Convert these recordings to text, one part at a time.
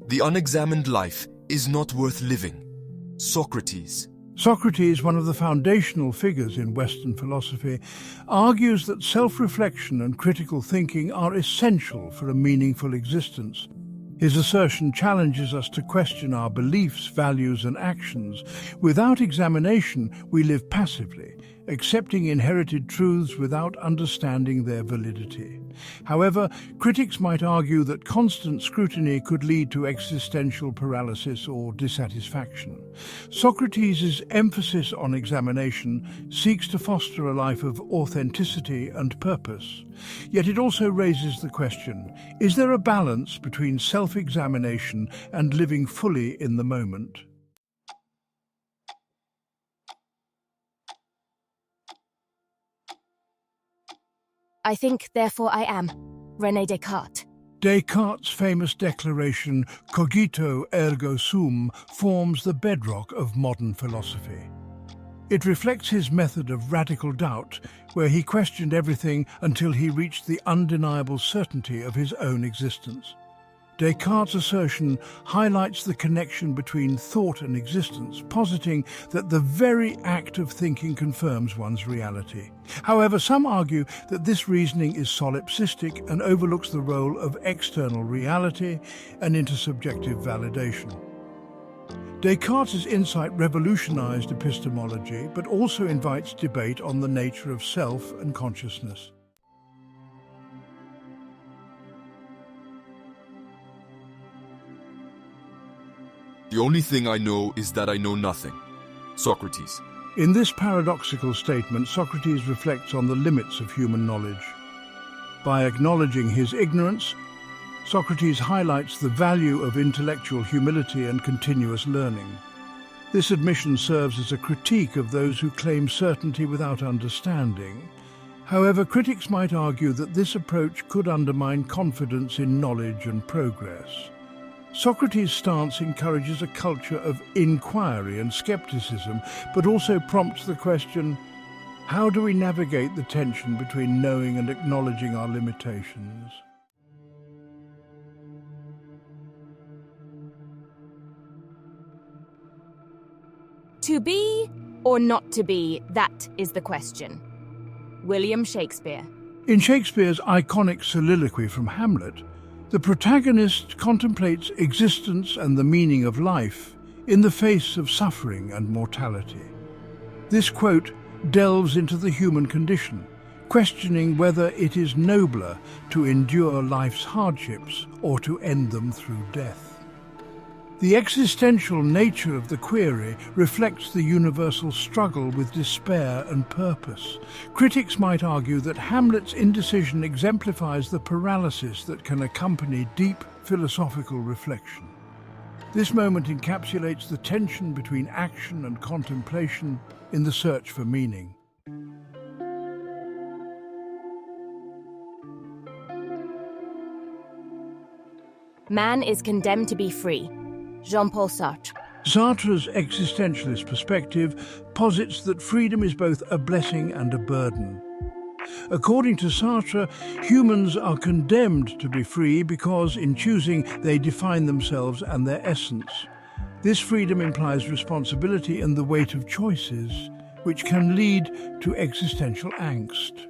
The unexamined life is not worth living. Socrates. Socrates, one of the foundational figures in Western philosophy, argues that self-reflection and critical thinking are essential for a meaningful existence. His assertion challenges us to question our beliefs, values, and actions. Without examination, we live passively, accepting inherited truths without understanding their validity. However, critics might argue that constant scrutiny could lead to existential paralysis or dissatisfaction. Socrates' emphasis on examination seeks to foster a life of authenticity and purpose. Yet it also raises the question, is there a balance between self-examination and living fully in the moment? I think, therefore I am. René Descartes. Descartes' famous declaration, Cogito, Ergo Sum, forms the bedrock of modern philosophy. It reflects his method of radical doubt, where he questioned everything until he reached the undeniable certainty of his own existence. Descartes' assertion highlights the connection between thought and existence, positing that the very act of thinking confirms one's reality. However, some argue that this reasoning is solipsistic and overlooks the role of external reality and intersubjective validation. Descartes' insight revolutionized epistemology, but also invites debate on the nature of self and consciousness. The only thing I know is that I know nothing. Socrates. In this paradoxical statement, Socrates reflects on the limits of human knowledge. By acknowledging his ignorance, Socrates highlights the value of intellectual humility and continuous learning. This admission serves as a critique of those who claim certainty without understanding. However, critics might argue that this approach could undermine confidence in knowledge and progress. Socrates' stance encourages a culture of inquiry and skepticism, but also prompts the question, how do we navigate the tension between knowing and acknowledging our limitations? To be or not to be, that is the question. William Shakespeare. In Shakespeare's iconic soliloquy from Hamlet, the protagonist contemplates existence and the meaning of life in the face of suffering and mortality. This quote delves into the human condition, questioning whether it is nobler to endure life's hardships or to end them through death. The existential nature of the query reflects the universal struggle with despair and purpose. Critics might argue that Hamlet's indecision exemplifies the paralysis that can accompany deep philosophical reflection. This moment encapsulates the tension between action and contemplation in the search for meaning. Man is condemned to be free. Jean-Paul Sartre. Sartre's existentialist perspective posits that freedom is both a blessing and a burden. According to Sartre, humans are condemned to be free because, in choosing, they define themselves and their essence. This freedom implies responsibility and the weight of choices, which can lead to existential angst.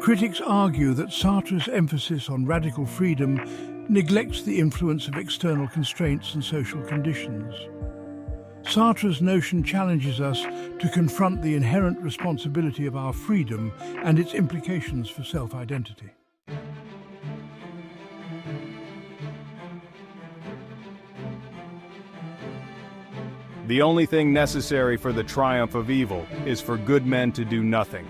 Critics argue that Sartre's emphasis on radical freedom neglects the influence of external constraints and social conditions. Sartre's notion challenges us to confront the inherent responsibility of our freedom and its implications for self-identity. The only thing necessary for the triumph of evil is for good men to do nothing.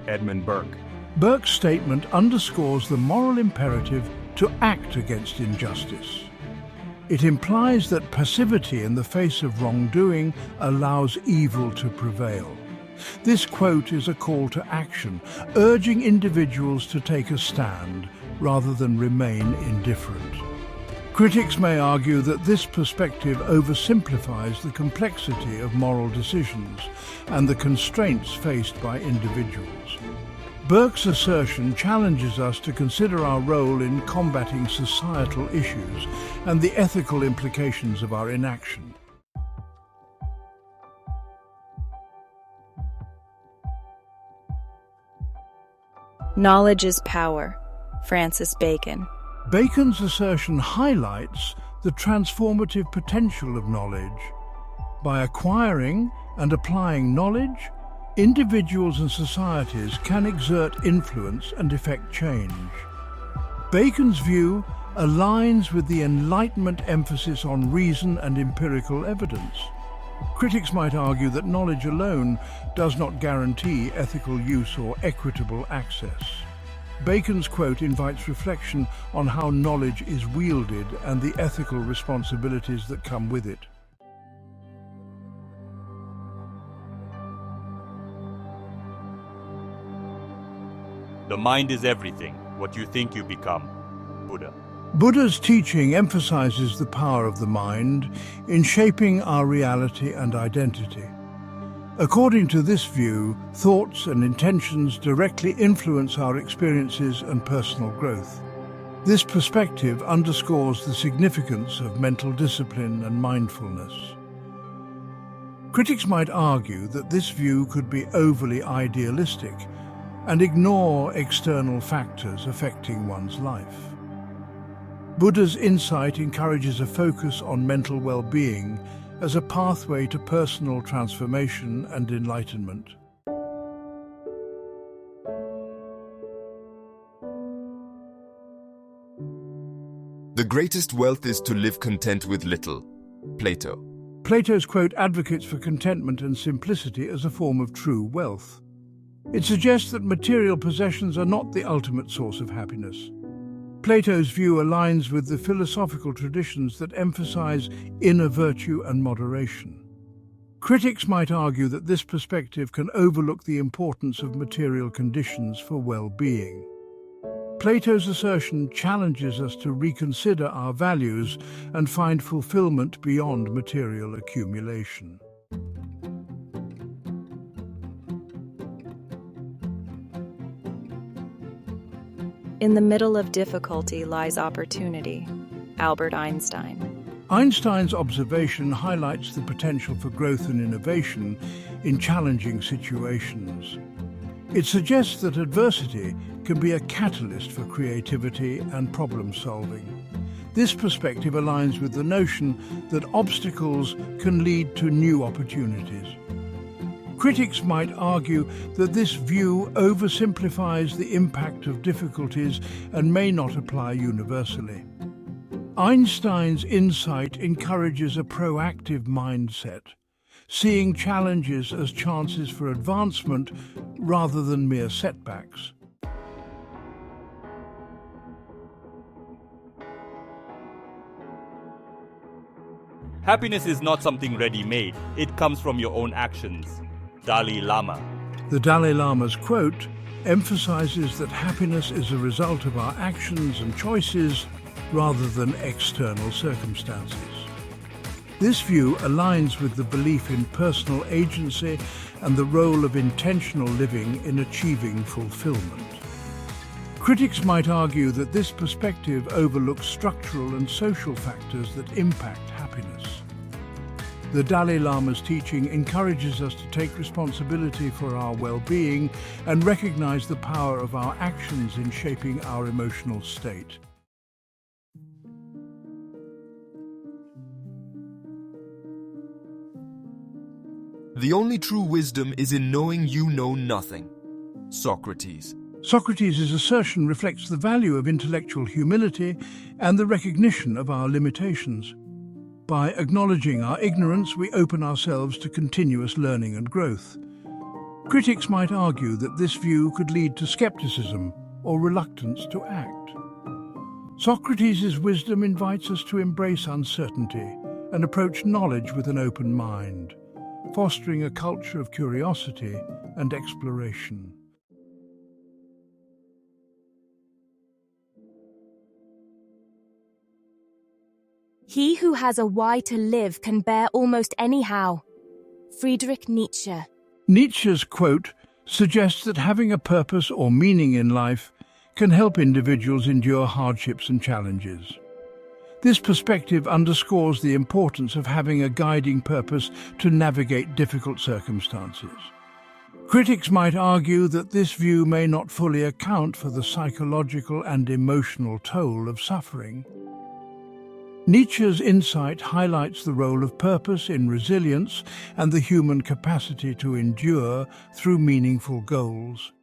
Edmund Burke. Burke's statement underscores the moral imperative to act against injustice. It implies that passivity in the face of wrongdoing allows evil to prevail. This quote is a call to action, urging individuals to take a stand rather than remain indifferent. Critics may argue that this perspective oversimplifies the complexity of moral decisions and the constraints faced by individuals. Burke's assertion challenges us to consider our role in combating societal issues and the ethical implications of our inaction. Knowledge is power. Francis Bacon. Bacon's assertion highlights the transformative potential of knowledge. By acquiring and applying knowledge, individuals and societies can exert influence and effect change. Bacon's view aligns with the Enlightenment emphasis on reason and empirical evidence. Critics might argue that knowledge alone does not guarantee ethical use or equitable access. Bacon's quote invites reflection on how knowledge is wielded and the ethical responsibilities that come with it. The mind is everything, what you think you become. Buddha. Buddha's teaching emphasizes the power of the mind in shaping our reality and identity. According to this view, thoughts and intentions directly influence our experiences and personal growth. This perspective underscores the significance of mental discipline and mindfulness. Critics might argue that this view could be overly idealistic and ignore external factors affecting one's life. Buddha's insight encourages a focus on mental well-being as a pathway to personal transformation and enlightenment. The greatest wealth is to live content with little. Plato. Plato's quote advocates for contentment and simplicity as a form of true wealth. It suggests that material possessions are not the ultimate source of happiness. Plato's view aligns with the philosophical traditions that emphasize inner virtue and moderation. Critics might argue that this perspective can overlook the importance of material conditions for well-being. Plato's assertion challenges us to reconsider our values and find fulfillment beyond material accumulation. In the middle of difficulty lies opportunity. Albert Einstein. Einstein's observation highlights the potential for growth and innovation in challenging situations. It suggests that adversity can be a catalyst for creativity and problem-solving. This perspective aligns with the notion that obstacles can lead to new opportunities. Critics might argue that this view oversimplifies the impact of difficulties and may not apply universally. Einstein's insight encourages a proactive mindset, seeing challenges as chances for advancement rather than mere setbacks. Happiness is not something ready-made. It comes from your own actions. Dalai Lama. The Dalai Lama's quote emphasizes that happiness is a result of our actions and choices rather than external circumstances. This view aligns with the belief in personal agency and the role of intentional living in achieving fulfillment. Critics might argue that this perspective overlooks structural and social factors that impact happiness. The Dalai Lama's teaching encourages us to take responsibility for our well-being and recognize the power of our actions in shaping our emotional state. The only true wisdom is in knowing you know nothing. Socrates. Socrates' assertion reflects the value of intellectual humility and the recognition of our limitations. By acknowledging our ignorance, we open ourselves to continuous learning and growth. Critics might argue that this view could lead to skepticism or reluctance to act. Socrates' wisdom invites us to embrace uncertainty and approach knowledge with an open mind, fostering a culture of curiosity and exploration. He who has a why to live can bear almost anyhow. Friedrich Nietzsche. Nietzsche's quote suggests that having a purpose or meaning in life can help individuals endure hardships and challenges. This perspective underscores the importance of having a guiding purpose to navigate difficult circumstances. Critics might argue that this view may not fully account for the psychological and emotional toll of suffering. Nietzsche's insight highlights the role of purpose in resilience and the human capacity to endure through meaningful goals.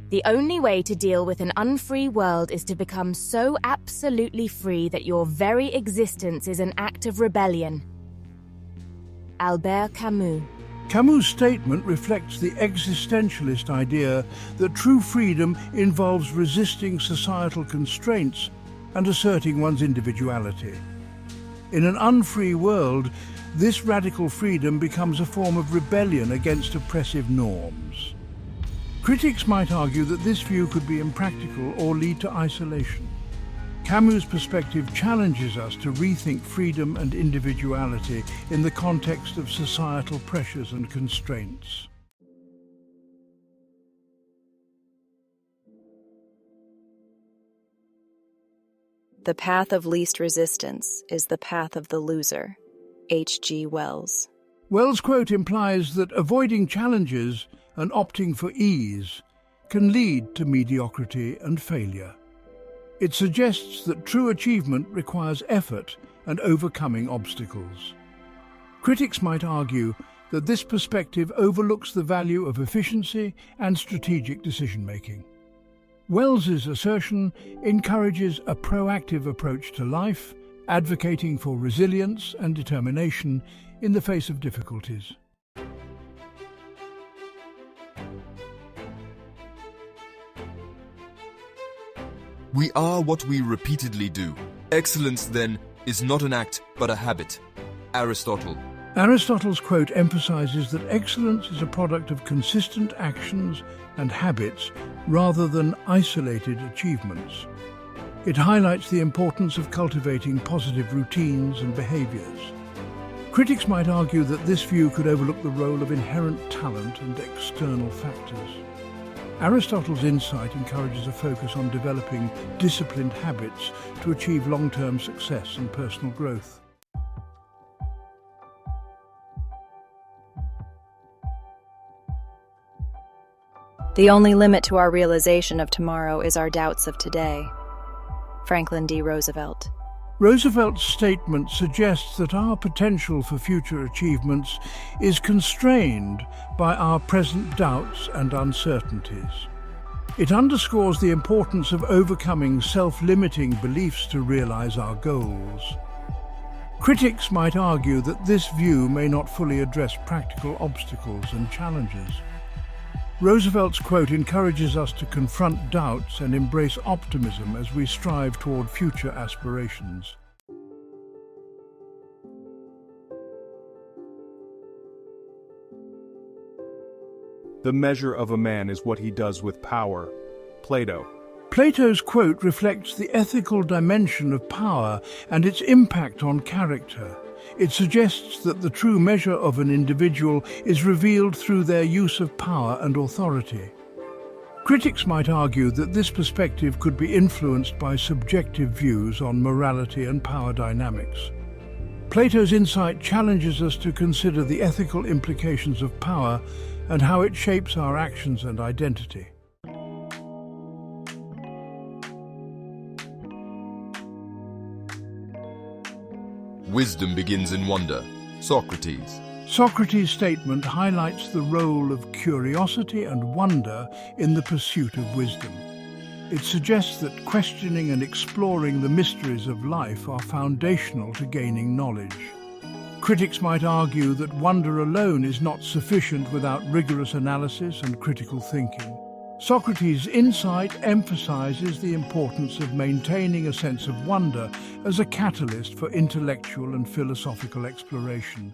The only way to deal with an unfree world is to become so absolutely free that your very existence is an act of rebellion. Albert Camus. Camus' statement reflects the existentialist idea that true freedom involves resisting societal constraints and asserting one's individuality. In an unfree world, this radical freedom becomes a form of rebellion against oppressive norms. Critics might argue that this view could be impractical or lead to isolation. Camus' perspective challenges us to rethink freedom and individuality in the context of societal pressures and constraints. The path of least resistance is the path of the loser. H.G. Wells. Wells' quote implies that avoiding challenges and opting for ease can lead to mediocrity and failure. It suggests that true achievement requires effort and overcoming obstacles. Critics might argue that this perspective overlooks the value of efficiency and strategic decision-making. Wells's assertion encourages a proactive approach to life, advocating for resilience and determination in the face of difficulties. We are what we repeatedly do. Excellence, then, is not an act, but a habit. Aristotle. Aristotle's quote emphasizes that excellence is a product of consistent actions and habits rather than isolated achievements. It highlights the importance of cultivating positive routines and behaviors. Critics might argue that this view could overlook the role of inherent talent and external factors. Aristotle's insight encourages a focus on developing disciplined habits to achieve long-term success and personal growth. The only limit to our realization of tomorrow is our doubts of today. Franklin D. Roosevelt. Roosevelt's statement suggests that our potential for future achievements is constrained by our present doubts and uncertainties. It underscores the importance of overcoming self-limiting beliefs to realize our goals. Critics might argue that this view may not fully address practical obstacles and challenges. Roosevelt's quote encourages us to confront doubts and embrace optimism as we strive toward future aspirations. The measure of a man is what he does with power. Plato. Plato's quote reflects the ethical dimension of power and its impact on character. It suggests that the true measure of an individual is revealed through their use of power and authority. Critics might argue that this perspective could be influenced by subjective views on morality and power dynamics. Plato's insight challenges us to consider the ethical implications of power and how it shapes our actions and identity. Wisdom begins in wonder. Socrates. Socrates' statement highlights the role of curiosity and wonder in the pursuit of wisdom. It suggests that questioning and exploring the mysteries of life are foundational to gaining knowledge. Critics might argue that wonder alone is not sufficient without rigorous analysis and critical thinking. Socrates' insight emphasizes the importance of maintaining a sense of wonder as a catalyst for intellectual and philosophical exploration.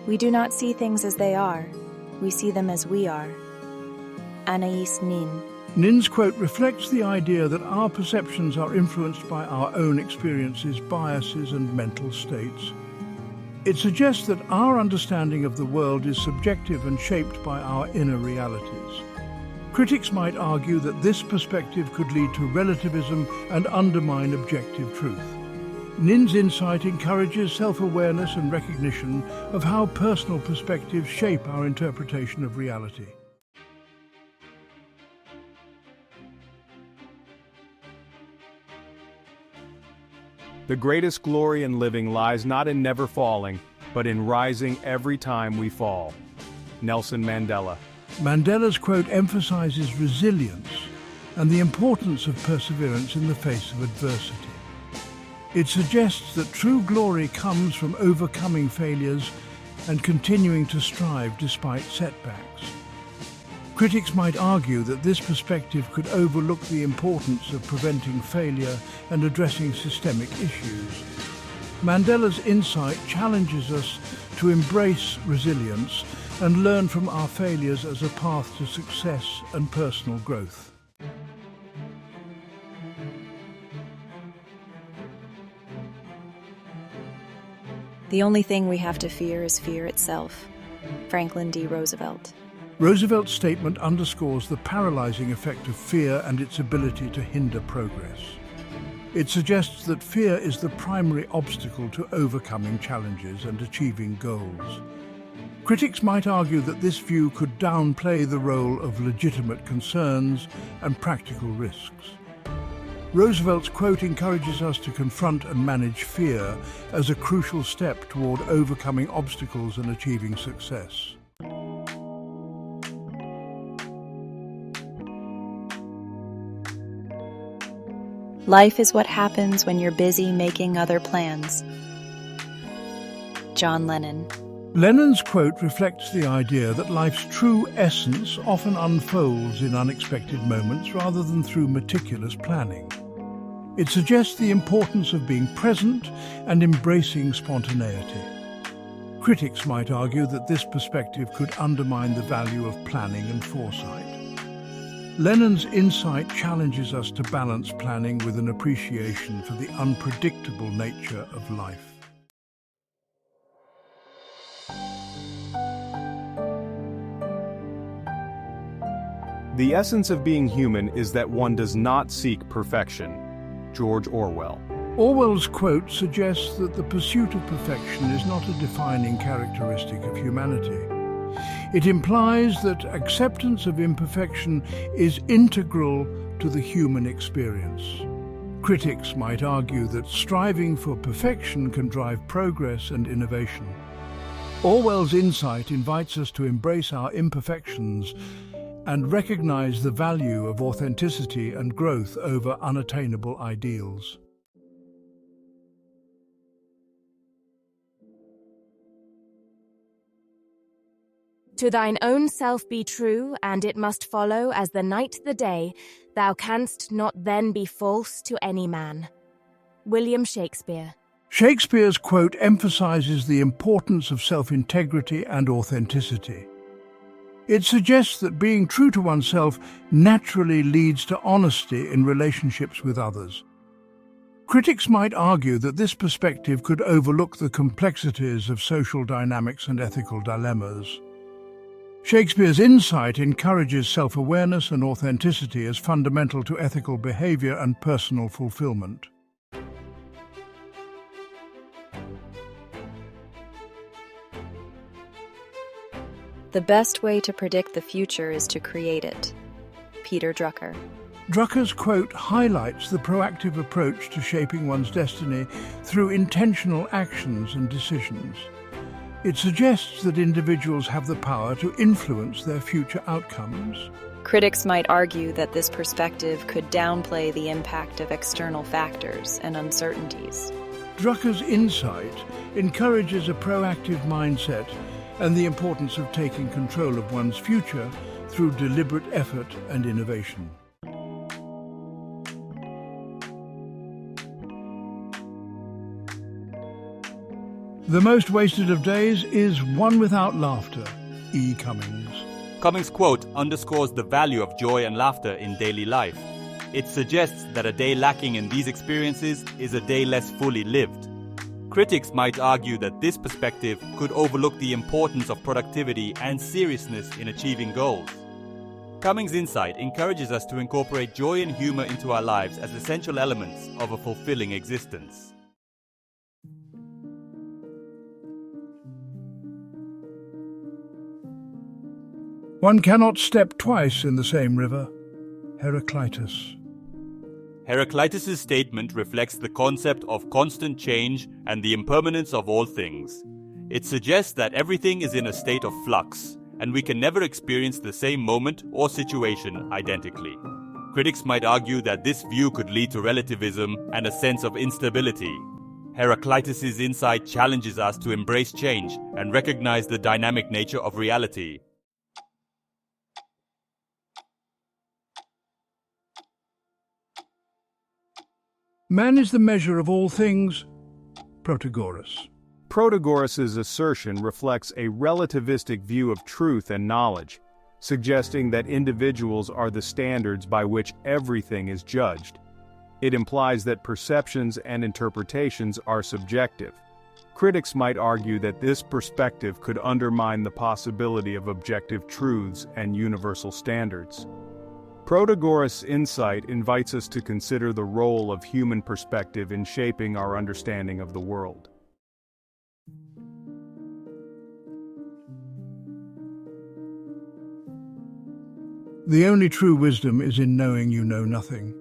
We do not see things as they are. We see them as we are. Anais Nin. Nin's quote reflects the idea that our perceptions are influenced by our own experiences, biases, and mental states. It suggests that our understanding of the world is subjective and shaped by our inner realities. Critics might argue that this perspective could lead to relativism and undermine objective truth. Nin's insight encourages self-awareness and recognition of how personal perspectives shape our interpretation of reality. The greatest glory in living lies not in never falling, but in rising every time we fall. Nelson Mandela. Mandela's quote emphasizes resilience and the importance of perseverance in the face of adversity. It suggests that true glory comes from overcoming failures and continuing to strive despite setbacks. Critics might argue that this perspective could overlook the importance of preventing failure and addressing systemic issues. Mandela's insight challenges us to embrace resilience and learn from our failures as a path to success and personal growth. The only thing we have to fear is fear itself. Franklin D. Roosevelt. Roosevelt's statement underscores the paralyzing effect of fear and its ability to hinder progress. It suggests that fear is the primary obstacle to overcoming challenges and achieving goals. Critics might argue that this view could downplay the role of legitimate concerns and practical risks. Roosevelt's quote encourages us to confront and manage fear as a crucial step toward overcoming obstacles and achieving success. Life is what happens when you're busy making other plans. John Lennon. Lennon's quote reflects the idea that life's true essence often unfolds in unexpected moments rather than through meticulous planning. It suggests the importance of being present and embracing spontaneity. Critics might argue that this perspective could undermine the value of planning and foresight. Lennon's insight challenges us to balance planning with an appreciation for the unpredictable nature of life. The essence of being human is that one does not seek perfection. George Orwell. Orwell's quote suggests that the pursuit of perfection is not a defining characteristic of humanity. It implies that acceptance of imperfection is integral to the human experience. Critics might argue that striving for perfection can drive progress and innovation. Orwell's insight invites us to embrace our imperfections and recognize the value of authenticity and growth over unattainable ideals. To thine own self be true, and it must follow as the night the day, thou canst not then be false to any man. William Shakespeare. Shakespeare's quote emphasizes the importance of self-integrity and authenticity. It suggests that being true to oneself naturally leads to honesty in relationships with others. Critics might argue that this perspective could overlook the complexities of social dynamics and ethical dilemmas. Shakespeare's insight encourages self-awareness and authenticity as fundamental to ethical behavior and personal fulfillment. The best way to predict the future is to create it. Peter Drucker. Drucker's quote highlights the proactive approach to shaping one's destiny through intentional actions and decisions. It suggests that individuals have the power to influence their future outcomes. Critics might argue that this perspective could downplay the impact of external factors and uncertainties. Drucker's insight encourages a proactive mindset and the importance of taking control of one's future through deliberate effort and innovation. The most wasted of days is one without laughter. E. Cummings. Cummings' quote underscores the value of joy and laughter in daily life. It suggests that a day lacking in these experiences is a day less fully lived. Critics might argue that this perspective could overlook the importance of productivity and seriousness in achieving goals. Cummings' insight encourages us to incorporate joy and humor into our lives as essential elements of a fulfilling existence. One cannot step twice in the same river. Heraclitus. Heraclitus' statement reflects the concept of constant change and the impermanence of all things. It suggests that everything is in a state of flux, and we can never experience the same moment or situation identically. Critics might argue that this view could lead to relativism and a sense of instability. Heraclitus' insight challenges us to embrace change and recognize the dynamic nature of reality. Man is the measure of all things. Protagoras. Protagoras' assertion reflects a relativistic view of truth and knowledge, suggesting that individuals are the standards by which everything is judged. It implies that perceptions and interpretations are subjective. Critics might argue that this perspective could undermine the possibility of objective truths and universal standards. Protagoras' insight invites us to consider the role of human perspective in shaping our understanding of the world. The only true wisdom is in knowing you know nothing.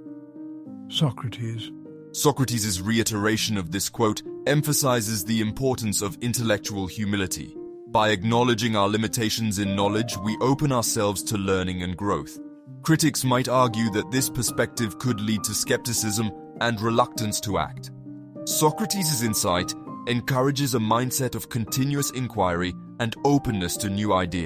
Socrates. Socrates' reiteration of this quote emphasizes the importance of intellectual humility. By acknowledging our limitations in knowledge, we open ourselves to learning and growth. Critics might argue that this perspective could lead to skepticism and reluctance to act. Socrates' insight encourages a mindset of continuous inquiry and openness to new ideas.